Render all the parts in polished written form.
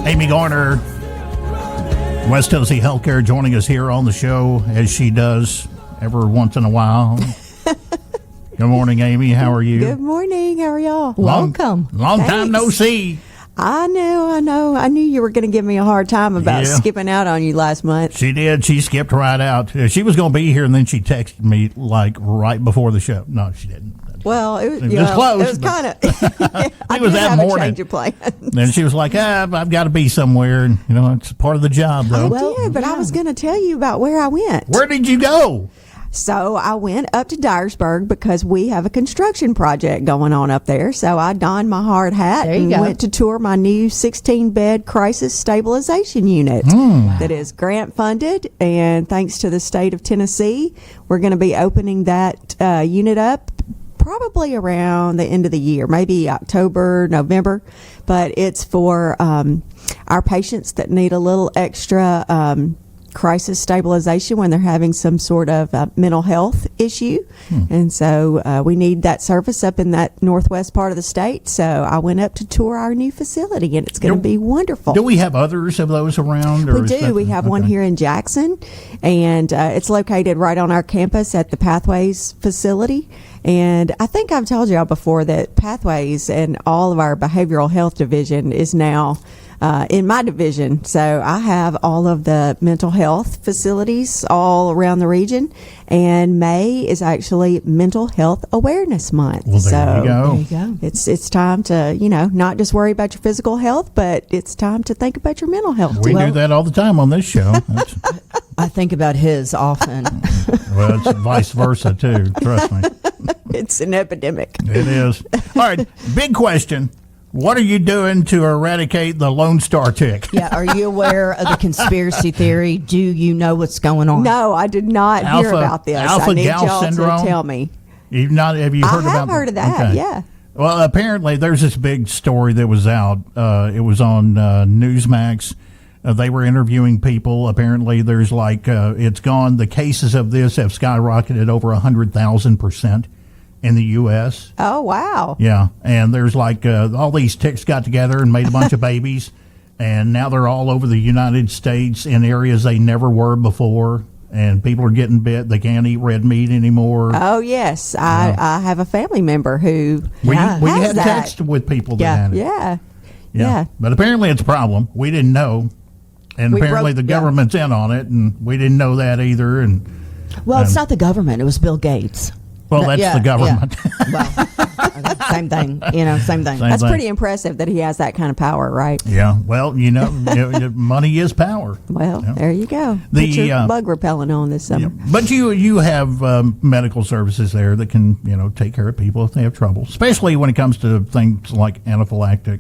Amy Garner, West Tennessee Healthcare, joining us here on the show as she does every once in a while. Good morning, Amy. How are you? Good morning. How are y'all? Welcome. Long time no see. I know. I knew you were going to give me a hard time about skipping out on you last month. She did. She skipped right out. She was going to be here, and then she texted me like right before the show. No, she didn't. Well, it was close. It was kind of. I was did that have morning. a change of plans. Then she was like, I've got to be somewhere. And, it's part of the job, though. I was going to tell you about where I went. Where did you go? So I went up to Dyersburg because we have a construction project going on up there. So I donned my hard hat and went to tour my new 16-bed crisis stabilization unit that is grant funded. And thanks to the state of Tennessee, we're going to be opening that unit up probably around the end of the year, maybe October, November. But it's for our patients that need a little extra crisis stabilization when they're having some sort of mental health issue. And so we need that service up in that northwest part of the state. So I went up to tour our new facility, and it's going to be wonderful. Do we have others of those around? We do. We have one here in Jackson, and it's located right on our campus at the Pathways facility. And I think I've told y'all before that Pathways and all of our behavioral health division is now in my division. So I have all of the mental health facilities all around the region, and May is actually Mental Health Awareness Month. Well, there you go. It's time to, not just worry about your physical health, but it's time to think about your mental health. We do that all the time on this show. I think about his often. Well, it's vice versa, too. Trust me. It's an epidemic. It is. All right, big question. What are you doing to eradicate the Lone Star tick? Yeah, are you aware of the conspiracy theory? Do you know what's going on? No, I did not hear about this. I need y'all syndrome? to tell me. Have you heard about that? I have heard of that, yeah. Well, apparently there's this big story that was out. It was on Newsmax. They were interviewing people. Apparently there's it's gone. The cases of this have skyrocketed over 100,000% in the U.S. Oh, wow. Yeah, and there's all these ticks got together and made a bunch of babies, and now they're all over the United States in areas they never were before, and people are getting bit. They can't eat red meat anymore. Oh, yes. I have a family member who we has had that. text with people that had it. Yeah. But apparently it's a problem. We didn't know, and apparently the government's in on it, and we didn't know that either. It's not the government. It was Bill Gates. Well, that's the government. Yeah. Well, same thing. Same thing. That's pretty impressive that he has that kind of power, right? Yeah. Well, money is power. Well, there you go. Put your bug repellent on this summer. Yeah. But you have medical services there that can take care of people if they have trouble, especially when it comes to things like anaphylactic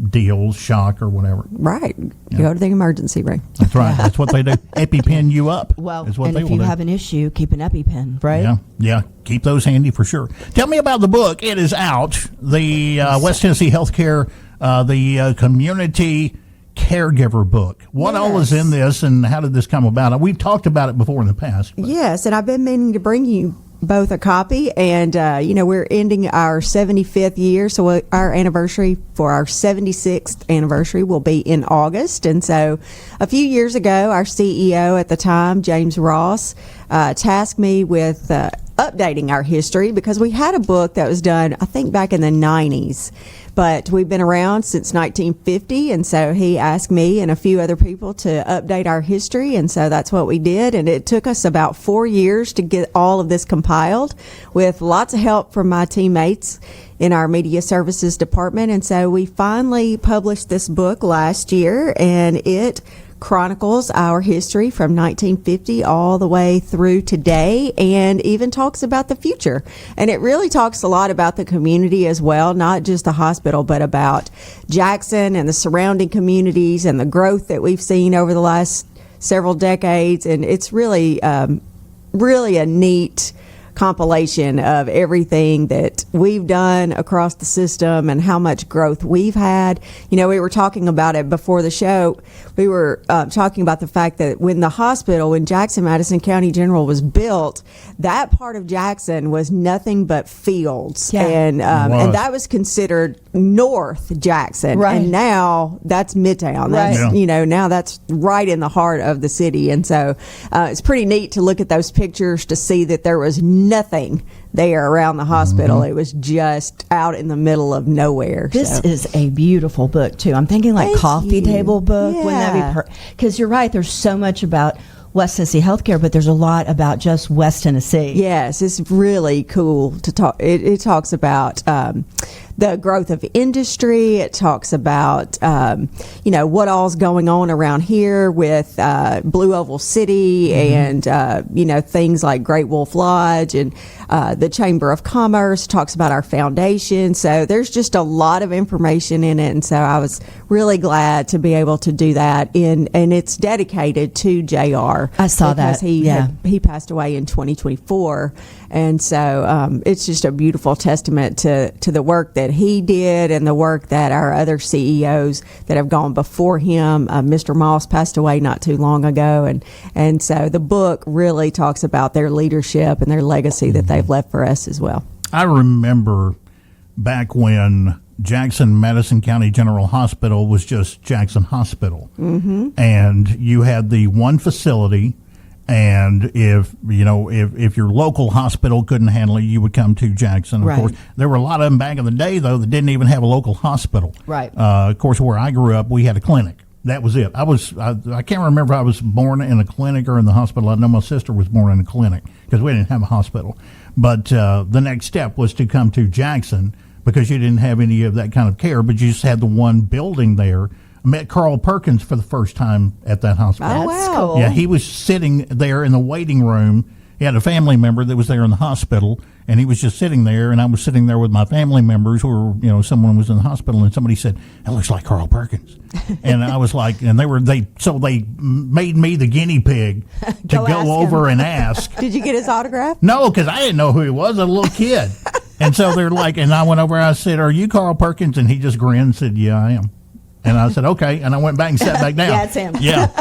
deals, shock, or whatever. Right. You go to the emergency room. That's right. That's what they do. EpiPen you up. Well, is what and they if will you do. have an issue, keep an EpiPen, right? Yeah. Keep those handy for sure. Tell me about the book. It is out. The West Tennessee Healthcare, the Community Caregiver book. What all is in this, and how did this come about? We've talked about it before in the past. Yes, and I've been meaning to bring you both a copy, and we're ending our 75th year, so our anniversary for our 76th anniversary will be in August. And so a few years ago, our CEO at the time, James Ross, tasked me with updating our history, because we had a book that was done, I think, back in the 90s. But we've been around since 1950, and so he asked me and a few other people to update our history, and so that's what we did. And it took us about 4 years to get all of this compiled, with lots of help from my teammates in our media services department. And so we finally published this book last year, and it chronicles our history from 1950 all the way through today, and even talks about the future. And it really talks a lot about the community as well, not just the hospital, but about Jackson and the surrounding communities and the growth that we've seen over the last several decades. And it's really, really a neat compilation of everything that we've done across the system and how much growth we've had. We were talking about it before the show. We were talking about the fact that when Jackson Madison County General was built, that part of Jackson was nothing but fields. Yeah. And that was considered North Jackson, Right. and now that's Midtown. That's, Right. Yeah. now that's right in the heart of the city, and so it's pretty neat to look at those pictures to see that there was nothing there around the hospital. Mm-hmm. It was just out in the middle of nowhere. This so. is a beautiful book too. I'm thinking like Thank coffee you. table book. Wouldn't that Yeah. be because you're right. There's so much about West Tennessee healthcare, but there's a lot about just West Tennessee. Yes, it's really cool to talk. It talks about the growth of industry. It talks about what all's going on around here with Blue Oval City and things like Great Wolf Lodge and the Chamber of Commerce. Talks about our foundation. So there's just a lot of information in it, and so I was really glad to be able to do that. And it's dedicated to JR. I saw because that. he passed away in 2024, and so it's just a beautiful testament to the work that he did and the work that our other CEOs that have gone before him. Mr. Moss passed away not too long ago, and so the book really talks about their leadership and their legacy that they've left for us as well. I remember back when Jackson Madison County General Hospital was just Jackson Hospital, and you had the one facility. And if your local hospital couldn't handle it, you would come to Jackson. Of Right. course, there were a lot of them back in the day, though, that didn't even have a local hospital. Right. Of course, where I grew up, we had a clinic. That was it. I can't remember if I was born in a clinic or in the hospital. I know my sister was born in a clinic because we didn't have a hospital. But the next step was to come to Jackson because you didn't have any of that kind of care, but you just had the one building there. I met Carl Perkins for the first time at that hospital. Oh, That's wow. cool. Yeah, he was sitting there in the waiting room. He had a family member that was there in the hospital, and he was just sitting there, and I was sitting there with my family members who were, someone was in the hospital, and somebody said, "That looks like Carl Perkins." And I was like, and they made me the guinea pig to Go ask go over him. and ask. Did you get his autograph? No, because I didn't know who he was, a little kid. And so they're like, and I went over and I said, "Are you Carl Perkins?" And he just grinned and said, "Yeah, I am." And I said, "Okay." And I went back and sat back down. Yeah, it's him. Yeah.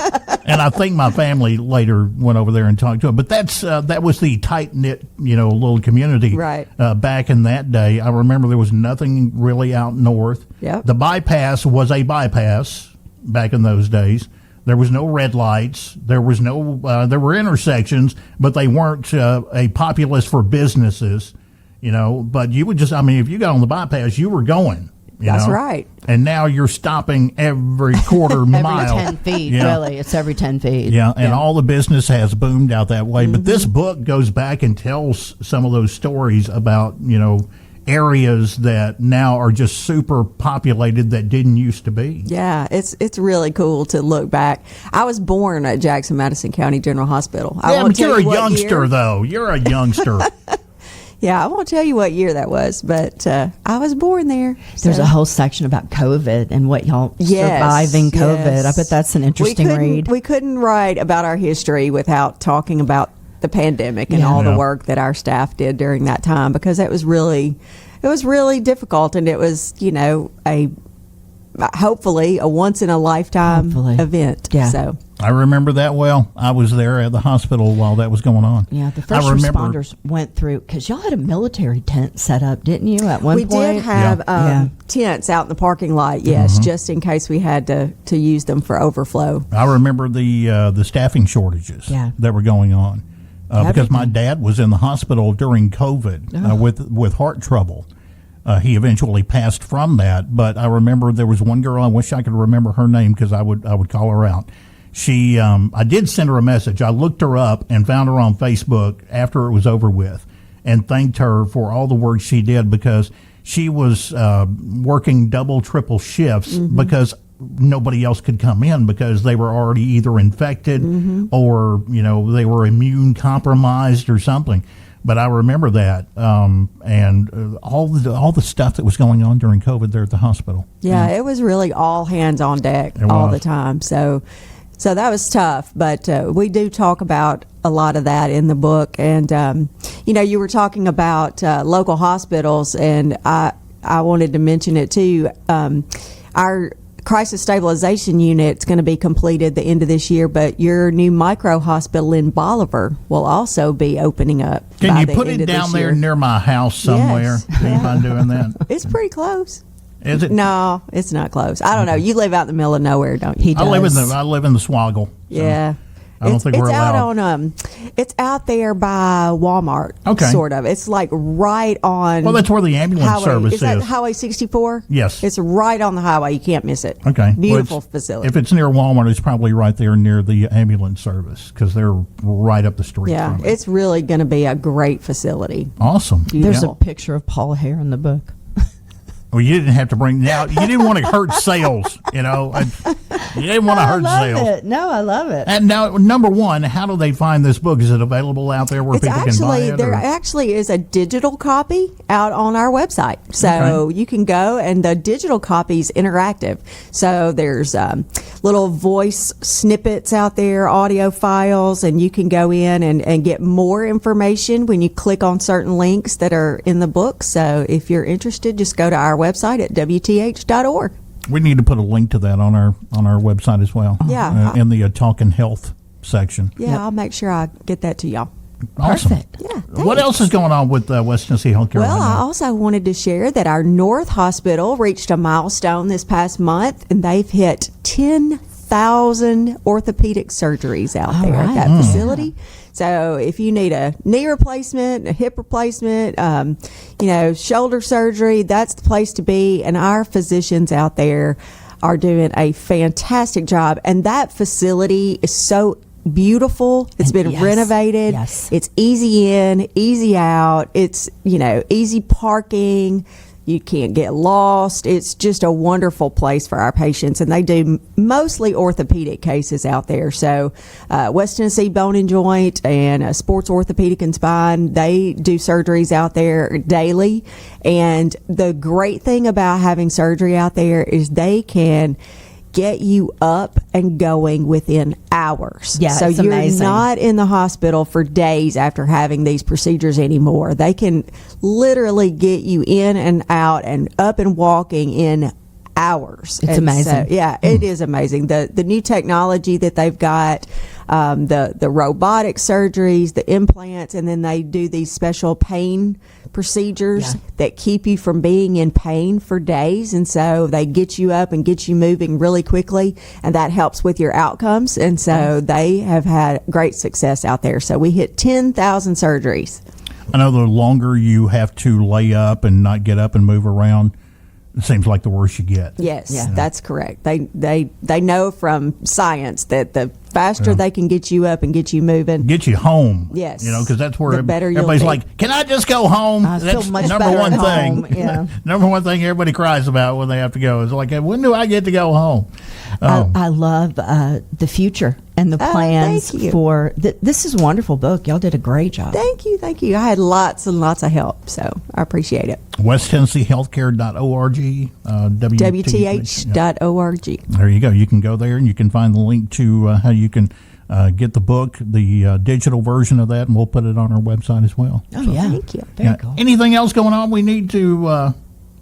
And I think my family later went over there and talked to him. But that was the tight-knit, little community. Right. Back in that day. I remember there was nothing really out north. Yep. The bypass was a bypass back in those days. There was no red lights. There was no. There were intersections, but they weren't a populace for businesses. But you would just. I mean, if you got on the bypass, you were going. That's right. And now you're stopping every quarter Every mile. 10 feet, Yeah. really. It's every 10 feet. Yeah, and all the business has boomed out that way. But this book goes back and tells some of those stories about, areas that now are just super populated that didn't used to be. Yeah, it's really cool to look back. I was born at Jackson Madison County General Hospital. I Yeah, won't but tell you're a you what youngster, year. though. You're a youngster. Yeah, I won't tell you what year that was, but I was born there. There's so. a whole section about COVID and what y'all surviving COVID. yes. I bet that's an interesting read. We couldn't write about our history without talking about the pandemic and all Yeah. the work that our staff did during that time, because it was really difficult, and it was hopefully a once in a lifetime Hopefully. event. Yeah. So I remember that well. I was there at the hospital while that was going on. Yeah, the first I remember, responders went through, because y'all had a military tent set up, didn't you, at one we point? did have Yeah. tents out in the parking lot, yes, just in case we had to use them for overflow. I remember the staffing shortages Yeah. that were going on because my Everything. dad was in the hospital during COVID with heart trouble. He eventually passed from that, but I remember there was one girl. I wish I could remember her name because I would call her out. She, I did send her a message. I looked her up and found her on Facebook after it was over with, and thanked her for all the work she did because she was working double, triple shifts because nobody else could come in because they were already either infected or they were immune compromised or something. But I remember that, and all the stuff that was going on during COVID there at the hospital. Yeah, it was really all hands on deck It all was. the time. So that was tough, but we do talk about a lot of that in the book. And you were talking about local hospitals, and I wanted to mention it too. Our crisis stabilization unit's going to be completed the end of this year, but your new micro hospital in Bolivar will also be opening up. Can by you the put end it of this down there year. near my house somewhere? Yes. Do you mind doing that? It's pretty close. Is it? No, it's not close. I don't know. You live out in the middle of nowhere, don't you? He I live in does. the Swoggle. so Yeah. I don't think we're it's out allowed. on it's out there by Walmart. Okay. Sort of. It's like right on. Well, that's where the ambulance service Is that Highway 64? Yes. It's right on the highway. You can't miss it. Okay. Beautiful Well, facility. If it's near Walmart, it's probably right there near the ambulance service because they're right up the street yeah, from it. it's really going to be a great facility. Awesome. There's Yeah. a picture of Paula Hare in the book. Well, you didn't have to bring now. You didn't want to hurt sales, you know. You didn't want to hurt sales. it. No, I love it. And now, number one, how do they find this book? Is it available out there where It's people can buy actually it? there or- actually is a digital copy out on our website, so Okay. you can go and the digital copy is interactive. So there's little voice snippets out there, audio files, and you can go in and get more information when you click on certain links that are in the book. So if you're interested, just go to our website at wth.org. We need to put a link to that on our website as well. Yeah. In the Talking Health section. Yeah, I'll make sure I get that to y'all. Awesome. Perfect. Yeah. What else is going on with West Tennessee Healthcare? Well, right I now? also wanted to share that our North Hospital reached a milestone this past month, and they've hit 10,000 orthopedic surgeries out All there at right. that facility. So if you need a knee replacement, a hip replacement, shoulder surgery, that's the place to be. And our physicians out there are doing a fantastic job. And that facility is so beautiful. It's been Yes. renovated. Yes. It's easy in, easy out. It's, easy parking. You can't get lost. It's just a wonderful place for our patients, and they do mostly orthopedic cases out there. So, West Tennessee Bone and Joint and Sports Orthopedic and Spine, they do surgeries out there daily. And the great thing about having surgery out there is they can get you up and going within hours. Yeah, so it's you're amazing. not in the hospital for days after having these procedures anymore. They can literally get you in and out and up and walking in hours. It's And amazing. So, yeah, it is amazing. The new technology that they've got, the robotic surgeries, the implants, and then they do these special pain procedures Yeah. that keep you from being in pain for days. And so they get you up and get you moving really quickly, and that helps with your outcomes. And so they have had great success out there. So we hit 10,000 surgeries. I know the longer you have to lay up and not get up and move around, it seems like the worse you get. Yes, Yeah. that's correct. They know from science that the faster they can get you up and get you moving. Get you home. Yes. Because that's where The better you'll everybody's be. like, can I just go home? I feel That's much number better one at thing. home, yeah. Number one thing everybody cries about when they have to go is like, when do I get to go home? I love the future and the plans thank you. for. This is a wonderful book. Y'all did a great job. Thank you, thank you. I had lots and lots of help, so I appreciate it. WestTennesseeHealthcare.org. WTH.org. There you go. You can go there and you can find the link to how you can get the book, the digital version of that, and we'll put it on our website as well. Oh yeah, Thank you. Very Yeah. cool. Anything else going on we need to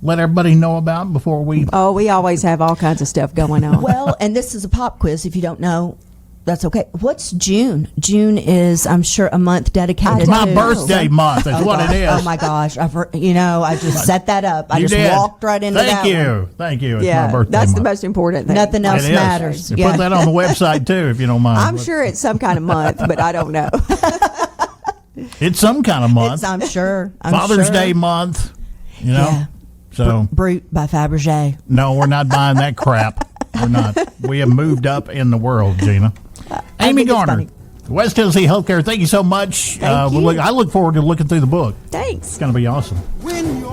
let everybody know about before we? Oh, we always have all kinds of stuff going on. Well, and this is a pop quiz. If you don't know, that's okay. What's June? June is, I'm sure, a month dedicated It's my to birthday month. That's what gosh. it is. Oh my gosh! I just set that up. I You just did. walked right into Thank that you. one. Thank you. It's my yeah, birthday that's the month. most important thing. Nothing else It is. matters. You Yeah. put that on the website too, if you don't mind. I'm sure it's some kind of month, but I don't know. It's some kind of month. I'm sure. Father's sure. Day month. You know. Yeah. So Brute by Fabergé. no, we're not buying that crap. We're not. We have moved up in the world, Gina. Amy think it's Garner, funny. West Tennessee Healthcare. Thank you so much. Thank you. I look forward to looking through the book. Thanks. It's going to be awesome. When you're